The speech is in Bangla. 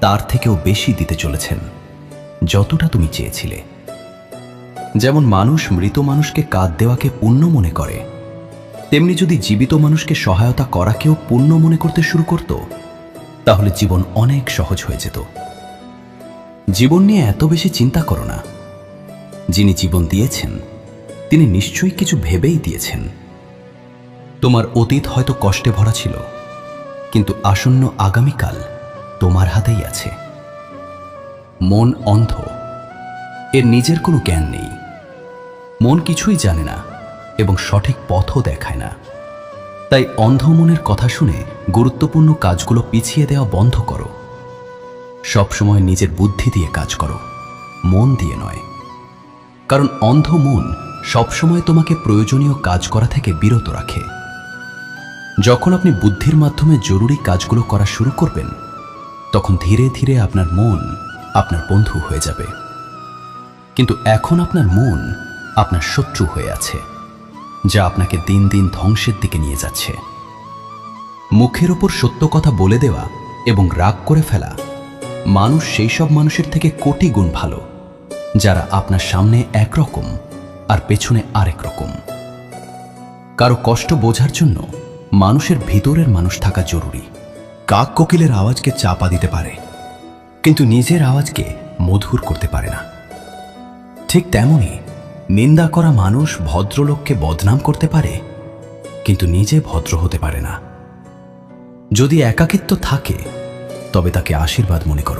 তার থেকেও বেশি দিতে চলেছেন, যতটা তুমি চেয়েছিলে। যেমন মানুষ মৃত মানুষকে কাঁধ দেওয়াকে পুণ্য মনে করে, তেমনি যদি জীবিত মানুষকে সহায়তা করাকেও পুণ্য মনে করতে শুরু করত, তাহলে জীবন অনেক সহজ হয়ে যেত। জীবন নিয়ে এত বেশি চিন্তা করো না। যিনি জীবন দিয়েছেন তিনি নিশ্চয়ই কিছু ভেবেই দিয়েছেন। তোমার অতীত হয়তো কষ্টে ভরা ছিল, কিন্তু আসন্ন আগামীকাল তোমার হাতেই আছে। মন অন্ধ, এর নিজের কোনো জ্ঞান নেই। মন কিছুই জানে না এবং সঠিক পথও দেখায় না। তাই অন্ধ মনের কথা শুনে গুরুত্বপূর্ণ কাজগুলো পিছিয়ে দেওয়া বন্ধ করো। সবসময় নিজের বুদ্ধি দিয়ে কাজ করো, মন দিয়ে নয়। কারণ অন্ধ মন সবসময় তোমাকে প্রয়োজনীয় কাজ করা থেকে বিরত রাখে। যখন আপনি বুদ্ধির মাধ্যমে জরুরি কাজগুলো করা শুরু করবেন, তখন ধীরে ধীরে আপনার মন আপনার বন্ধু হয়ে যাবে। কিন্তু এখন আপনার মন আপনার শত্রু হয়ে আছে, যা আপনাকে দিন দিন ধ্বংসের দিকে নিয়ে যাচ্ছে। মুখের ওপর সত্য কথা বলে দেওয়া এবং রাগ করে ফেলা মানুষ সেই সব মানুষের থেকে কোটি গুণ ভালো, যারা আপনার সামনে একরকম আর পেছনে আরেক রকম। কারো কষ্ট বোঝার জন্য মানুষের ভিতরের মানুষ থাকা জরুরি। কাক কোকিলের আওয়াজকে চাপা দিতে পারে, কিন্তু নিজের আওয়াজকে মধুর করতে পারে না। ঠিক তেমনি নিন্দা করা মানুষ ভদ্রলোককে বদনাম করতে পারে, কিন্তু নিজে ভদ্র হতে পারে না। যদি একাকিত্ব থাকে, তবে তাকে আশীর্বাদ মনে করো।